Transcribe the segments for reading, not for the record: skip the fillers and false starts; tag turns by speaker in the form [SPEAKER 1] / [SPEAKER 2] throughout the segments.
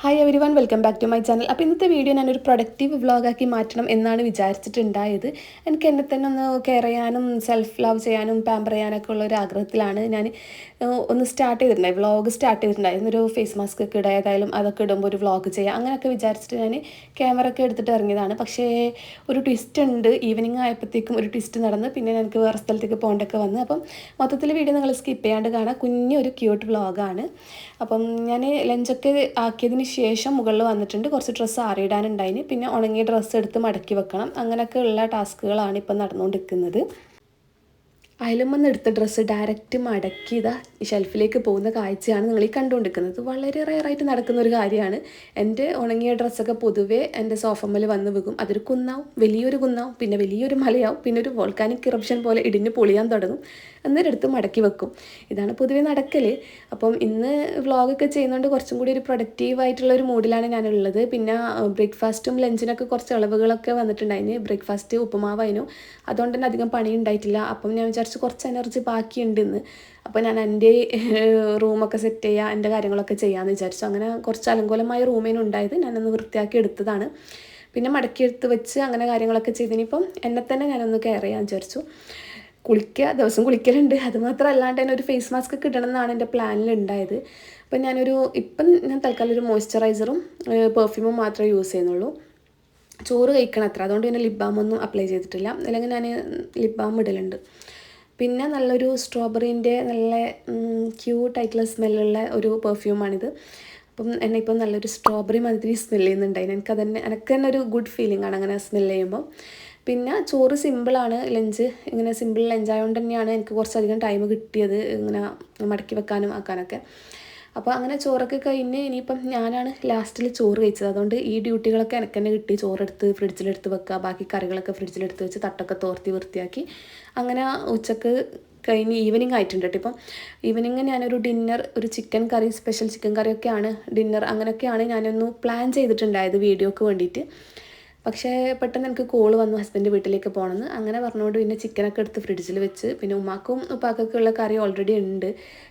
[SPEAKER 1] Hi everyone, welcome back to my channel. അപ്പോൾ ഇന്നത്തെ video ഞാനൊരു പ്രൊഡക്റ്റീവ് വ്ളോഗാക്കി മാറ്റണം എന്നാണ് വിചാരിച്ചിട്ടുണ്ടായത്. എനിക്ക് എന്നെ തന്നെ ഒന്ന് കെയർ ചെയ്യാനും സെൽഫ് ലവ് ചെയ്യാനും പാമ്പർ ചെയ്യാനൊക്കെ ഉള്ള ഒരു ആഗ്രഹത്തിലാണ് ഞാൻ ഒന്ന് സ്റ്റാർട്ട് ചെയ്തിട്ടുണ്ടായി, വ്ളോഗ് സ്റ്റാർട്ട് ചെയ്തിട്ടുണ്ടായിരുന്നു. ഒരു ഫേസ് മാസ്ക് ഒക്കെ ഇടുക, ഏതായാലും അതൊക്കെ ഇടുമ്പോൾ ഒരു വ്ളോഗ് ചെയ്യുക, അങ്ങനെയൊക്കെ വിചാരിച്ചിട്ട് ഞാൻ ക്യാമറ ഒക്കെ എടുത്തിട്ട് ഇറങ്ങിയതാണ്. പക്ഷേ ഒരു ട്വിസ്റ്റ് ഉണ്ട്. ഈവനിങ് ആയപ്പോഴത്തേക്കും ഒരു ട്വിസ്റ്റ് നടന്ന് പിന്നെ എനിക്ക് വേറെ സ്ഥലത്തേക്ക് പോകേണ്ടൊക്കെ വന്ന്. അപ്പം മൊത്തത്തിൽ വീഡിയോ നിങ്ങൾ സ്കിപ്പ് ചെയ്യാണ്ട് കാണാം. കുഞ്ഞൊരു ക്യൂട്ട് വ്ളോഗാണ്. അപ്പം ഞാൻ ലഞ്ചൊക്കെ ആക്കിയതിന് ശേഷം മുകളിൽ വന്നിട്ടുണ്ട്. കുറച്ച് ഡ്രസ്സ് ആറിയിടാനുണ്ടായിന്, പിന്നെ ഉണങ്ങിയ ഡ്രസ്സ് എടുത്ത് മടക്കി വെക്കണം. അങ്ങനെയൊക്കെ ഉള്ള ടാസ്കുകളാണ് ഇപ്പം നടന്നുകൊണ്ടിരിക്കുന്നത്. അയലുമെന്ന് എടുത്ത ഡ്രസ്സ് ഡയറക്റ്റ് മടക്കി ഇതാ ഷെൽഫിലേക്ക് പോകുന്ന കാഴ്ചയാണ് നിങ്ങൾ ഈ കണ്ടുകൊണ്ടിരിക്കുന്നത്. വളരെ റെയറായിട്ട് നടക്കുന്ന ഒരു കാര്യമാണ്. എൻ്റെ ഉണങ്ങിയ ഡ്രസ്സൊക്കെ പൊതുവേ എൻ്റെ സോഫമ്മൽ വന്ന് വീകും. അതൊരു കുന്നാവും, വലിയൊരു കുന്നാവും, പിന്നെ വലിയൊരു മലയാവും, പിന്നെ ഒരു വോൾക്കാനിക് ഇറപ്ഷൻ പോലെ ഇടിഞ്ഞ് പൊളിയാൻ തുടങ്ങും. അന്നേരം എടുത്ത് മടക്കി വെക്കും. ഇതാണ് പൊതുവേ നടക്കൽ. അപ്പം ഇന്ന് വ്ളോഗൊക്കെ ചെയ്യുന്നതുകൊണ്ട് കുറച്ചും കൂടി ഒരു പ്രൊഡക്റ്റീവായിട്ടുള്ള ഒരു മൂഡിലാണ് ഞാനുള്ളത്. പിന്നെ ബ്രേക്ക്ഫാസ്റ്റും ലഞ്ചിനൊക്കെ കുറച്ച് ഇളവുകളൊക്കെ വന്നിട്ടുണ്ടായിന്. ബ്രേക്ക്ഫാസ്റ്റ് ഉപ്പുമാവായിരുന്നു, അതുകൊണ്ട് തന്നെ അധികം പണി ഉണ്ടായിട്ടില്ല. അപ്പം ഞാൻ വിചാരിച്ചു കുറച്ച് എനർജി ബാക്കിയുണ്ടെന്ന്. അപ്പോൾ ഞാൻ എൻ്റെ റൂമൊക്കെ സെറ്റ് ചെയ്യുക, എൻ്റെ കാര്യങ്ങളൊക്കെ ചെയ്യാമെന്ന് വിചാരിച്ചു. അങ്ങനെ കുറച്ച് അലങ്കോലമായ റൂമേനും ഉണ്ടായത്, ഞാനൊന്ന് വൃത്തിയാക്കി എടുത്തതാണ്. പിന്നെ മടക്കി എടുത്ത് വെച്ച് അങ്ങനെ കാര്യങ്ങളൊക്കെ ചെയ്തതിനിപ്പം എന്നെ തന്നെ ഞാനൊന്ന് കെയർ ചെയ്യാൻ വിചാരിച്ചു. കുളിക്കുക, ദിവസം കുളിക്കലുണ്ട്. അതുമാത്രമല്ലാണ്ട് തന്നെ ഒരു ഫേസ് മാസ്ക് ഒക്കെ ഇടണം എന്നാണ് എൻ്റെ പ്ലാനിൽ ഉണ്ടായത്. അപ്പം ഞാൻ തൽക്കാലം ഒരു മോയ്സ്ചറൈസറും പെർഫ്യൂമും മാത്രമേ യൂസ് ചെയ്യുന്നുള്ളൂ. ചോറ് കഴിക്കണം അത്ര, അതുകൊണ്ട് പിന്നെ ലിപ് ബാമൊന്നും അപ്ലൈ ചെയ്തിട്ടില്ല. അല്ലെങ്കിൽ ഞാൻ ലിപ് ബാം ഇടലുണ്ട്. പിന്നെ നല്ലൊരു സ്ട്രോബെറീൻ്റെ നല്ല ക്യൂട്ടായിട്ടുള്ള സ്മെല്ലുള്ള ഒരു പെർഫ്യൂമാണിത്. അപ്പം എന്നെ ഇപ്പം നല്ലൊരു സ്ട്രോബെറി മാതിരി സ്മെല്ല് ചെയ്യുന്നുണ്ടായി. എനിക്ക് തന്നെ ഒരു ഗുഡ് ഫീലിംഗ് ആണ് അങ്ങനെ സ്മെല്ല് ചെയ്യുമ്പോൾ. പിന്നെ ചോറ് സിമ്പിളാണ്. ലഞ്ച് ഇങ്ങനെ സിമ്പിൾ ലഞ്ചായതുകൊണ്ട് തന്നെയാണ് എനിക്ക് കുറച്ചധികം ടൈം കിട്ടിയത് ഇങ്ങനെ മടക്കി വെക്കാനും ആക്കാനൊക്കെ. അപ്പോൾ അങ്ങനെ ചോറൊക്കെ കഴിഞ്ഞ് ഇനിയിപ്പം ഞാനാണ് ലാസ്റ്റിൽ ചോറ് കഴിച്ചത്. അതുകൊണ്ട് ഈ ഡ്യൂട്ടികളൊക്കെ എനിക്ക് തന്നെ കിട്ടി. ചോറെടുത്ത് ഫ്രിഡ്ജിലെടുത്ത് വെക്കുക, ബാക്കി കറികളൊക്കെ ഫ്രിഡ്ജിലെടുത്ത് വെച്ച് തട്ടൊക്കെ തോർത്തി വൃത്തിയാക്കി അങ്ങനെ ഉച്ചക്ക് കഴിഞ്ഞ് ഈവനിങ് ആയിട്ടുണ്ട് കേട്ടോ. ഇപ്പം ഈവനിങ് ഞാനൊരു ഡിന്നർ, ഒരു ചിക്കൻ കറി, സ്പെഷ്യൽ ചിക്കൻ കറിയൊക്കെയാണ് ഡിന്നർ. അങ്ങനെയൊക്കെയാണ് ഞാനൊന്ന് പ്ലാൻ ചെയ്തിട്ടുണ്ടായത് വീഡിയോക്ക് വേണ്ടിയിട്ട്. പക്ഷേ പെട്ടെന്ന് എനിക്ക് കോൾ വന്നു ഹസ്ബൻഡ് വീട്ടിലേക്ക് പോകണമെന്ന്. അങ്ങനെ പറഞ്ഞുകൊണ്ട് പിന്നെ ചിക്കനൊക്കെ എടുത്ത് ഫ്രിഡ്ജിൽ വെച്ച്, പിന്നെ ഉമ്മാക്കും ഉപ്പാക്കൊക്കെ ഉള്ള കറി ഓൾറെഡി ഉണ്ട്.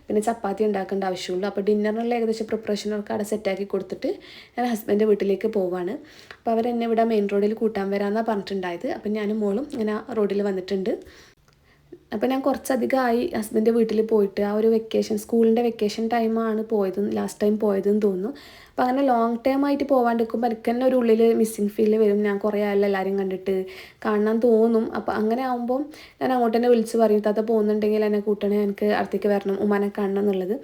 [SPEAKER 1] പിന്നെ ചപ്പാത്തി ഉണ്ടാക്കേണ്ട ആവശ്യമുള്ളൂ. അപ്പോൾ ഡിന്നറിനുള്ള ഏകദേശം പ്രിപ്പറേഷനൊക്കെ അവിടെ സെറ്റാക്കി കൊടുത്തിട്ട് ഞാൻ ഹസ്ബൻഡ് വീട്ടിലേക്ക് പോവാണ്. അപ്പോൾ അവരെന്നെ ഇവിടെ മെയിൻ റോഡിൽ കൂട്ടാൻ വരാമെന്നാണ് പറഞ്ഞിട്ടുണ്ടായത്. അപ്പം ഞാനും മോളും ഇങ്ങനെ റോഡിൽ വന്നിട്ടുണ്ട്. അപ്പോൾ ഞാൻ കുറച്ചധികമായി ഹസ്ബൻഡ് വീട്ടിൽ പോയിട്ട്. ആ ഒരു സ്കൂളിൻ്റെ വെക്കേഷൻ ടൈമാണ് ലാസ്റ്റ് ടൈം പോയതെന്ന് തോന്നുന്നു. അപ്പോൾ അങ്ങനെ ലോങ് ടൈം ആയിട്ട് പോകാണ്ടിരിക്കുമ്പോൾ എനിക്ക് തന്നെ ഒരു ഉള്ളിൽ മിസ്സിങ് ഫീല് വരും. ഞാൻ കുറേ ആയല്ലോ എല്ലാവരും കണ്ടിട്ട്, കാണാൻ തോന്നും. അപ്പോൾ അങ്ങനെ ആകുമ്പം ഞാൻ അങ്ങോട്ട് തന്നെ വിളിച്ച് പറയും, താത്ത പോകുന്നുണ്ടെങ്കിൽ എന്നെ കൂട്ടണേ, എനിക്ക് അടുത്തേക്ക് വരണം, ഉമ്മാനെ കാണണം എന്നുള്ളത്.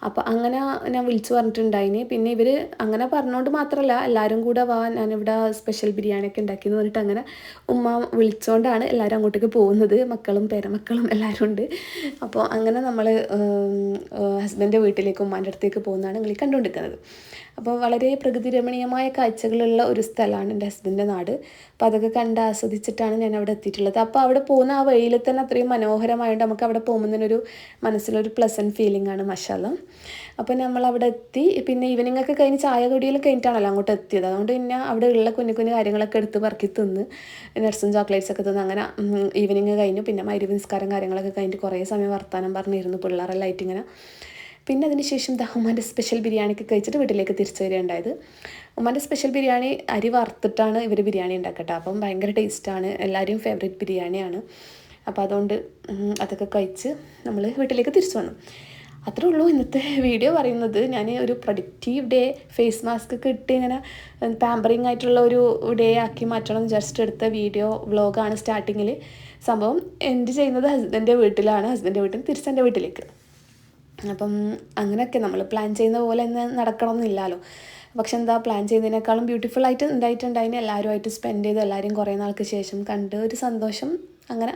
[SPEAKER 1] അപ്പോൾ അങ്ങനെ ഞാൻ വിളിച്ച് പറഞ്ഞിട്ടുണ്ടായിന്. പിന്നെ ഇവർ അങ്ങനെ പറഞ്ഞുകൊണ്ട് മാത്രമല്ല, എല്ലാവരും കൂടെ വാ, ഞാനിവിടെ സ്പെഷ്യൽ ബിരിയാണിയൊക്കെ ഉണ്ടാക്കിയെന്ന് പറഞ്ഞിട്ട് അങ്ങനെ ഉമ്മ വിളിച്ചുകൊണ്ടാണ് എല്ലാവരും അങ്ങോട്ടേക്ക് പോകുന്നത്. മക്കളും പേരമക്കളും എല്ലാവരും ഉണ്ട്. അപ്പോൾ അങ്ങനെ നമ്മൾ ഹസ്ബൻഡിൻ്റെ വീട്ടിലേക്ക് ഉമ്മാൻ്റെ അടുത്തേക്ക് പോകുന്നതാണ് നിങ്ങൾ കണ്ടുകൊണ്ടിരിക്കുന്നത്. അപ്പോൾ വളരെ പ്രകൃതി രമണീയമായ കാഴ്ചകളുള്ള ഒരു സ്ഥലമാണ് എൻ്റെ ഹസ്ബൻഡിൻ്റെ നാട്. അപ്പോൾ അതൊക്കെ കണ്ട് ആസ്വദിച്ചിട്ടാണ് ഞാൻ അവിടെ എത്തിയിട്ടുള്ളത്. അപ്പോൾ അവിടെ പോകുന്ന ആ വഴിയിൽ തന്നെ അത്രയും മനോഹരമായതുകൊണ്ട് നമുക്ക് അവിടെ പോകുമ്പോൾ തന്നെ ഒരു മനസ്സിലൊരു പ്ലസൻറ്റ് ഫീലിംഗ് ആണ്. മാഷാഅല്ലാഹ്. അപ്പോൾ നമ്മൾ അവിടെ എത്തി. പിന്നെ ഈവനിങ് ഒക്കെ കഴിഞ്ഞ് ചായ കുടിയെല്ലാം കഴിഞ്ഞിട്ടാണല്ലോ അങ്ങോട്ട് എത്തിയത്. അതുകൊണ്ട് പിന്നെ അവിടെ ഉള്ള കുഞ്ഞു കുഞ്ഞു കാര്യങ്ങളൊക്കെ എടുത്ത് പറക്കി തിന്ന്, നട്ട്സും ചോക്ലേറ്റ്സൊക്കെ തിന്ന് അങ്ങനെ ഈവനിങ് കഴിഞ്ഞു. പിന്നെ മഗ്‌രിബ് നിസ്കാരം കാര്യങ്ങളൊക്കെ കഴിഞ്ഞിട്ട് കുറേ സമയം വർത്താനം പറഞ്ഞിരുന്നു പിള്ളേരെല്ലാം ആയിട്ട് ഇങ്ങനെ. പിന്നെ അതിന് ശേഷം ഉമ്മാൻ്റെ സ്പെഷ്യൽ ബിരിയാണിയൊക്കെ കഴിച്ചിട്ട് വീട്ടിലേക്ക് തിരിച്ചു വരികയുണ്ടായത്. ഉമ്മാൻ്റെ സ്പെഷ്യൽ ബിരിയാണി അരി വറുത്തിട്ടാണ് ഇവർ ബിരിയാണി ഉണ്ടാക്കട്ടെ. അപ്പം ഭയങ്കര ടേസ്റ്റാണ്, എല്ലാവരെയും ഫേവറേറ്റ് ബിരിയാണിയാണ്. അപ്പോൾ അതുകൊണ്ട് അതൊക്കെ കഴിച്ച് നമ്മൾ വീട്ടിലേക്ക് തിരിച്ചു വന്നു. അത്രേ ഉള്ളൂ ഇന്നത്തെ വീഡിയോ പറയുന്നത്. ഞാൻ ഒരു പ്രൊഡക്റ്റീവ് ഡേ, ഫേസ് മാസ്ക് ഒക്കെ ഇട്ട് ഇങ്ങനെ പാമ്പറിങ് ആയിട്ടുള്ള ഒരു ഡേ ആക്കി മാറ്റണം ജസ്റ്റ് എടുത്ത വ്ളോഗാണ് സ്റ്റാർട്ടിങ്ങിൽ. സംഭവം എൻഡ് ചെയ്യുന്നത് ഹസ്ബൻഡിൻ്റെ വീട്ടിലാണ്, ഹസ്ബൻഡിൻ്റെ വീട്ടിൽ തിരിച്ചെൻ്റെ വീട്ടിലേക്ക്. അപ്പം അങ്ങനെയൊക്കെ നമ്മൾ പ്ലാൻ ചെയ്യുന്ന പോലെ തന്നെ നടക്കണം എന്നില്ലല്ലോ. പക്ഷെ എന്താ, പ്ലാൻ ചെയ്യുന്നതിനേക്കാളും ബ്യൂട്ടിഫുൾ ആയിട്ട് ഉണ്ടായിട്ടുണ്ടായിന്. എല്ലാവരുമായിട്ട് സ്പെൻഡ് ചെയ്ത്, എല്ലാവരും കുറേ നാൾക്ക് ശേഷം കണ്ട് ഒരു സന്തോഷം. അങ്ങനെ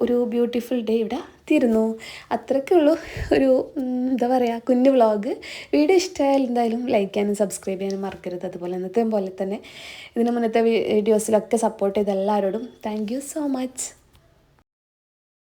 [SPEAKER 1] ഒരു ബ്യൂട്ടിഫുൾ ഡേ ഇവിടെ തീരുന്നു. അത്രയ്ക്കേ ഉള്ളൂ. ഒരു എന്താ പറയുക, കുഞ്ഞു വ്ളോഗ്. വീഡിയോ ഇഷ്ടമായാൽ എന്തായാലും ലൈക്ക് ചെയ്യാനും സബ്സ്ക്രൈബ് ചെയ്യാനും മറക്കരുത്. അതുപോലെ ഇന്നത്തെ പോലെ തന്നെ ഇതിന് മുന്നത്തെ വീഡിയോസിലൊക്കെ സപ്പോർട്ട് ചെയ്ത എല്ലാവരോടും താങ്ക് യു സോ മച്ച്.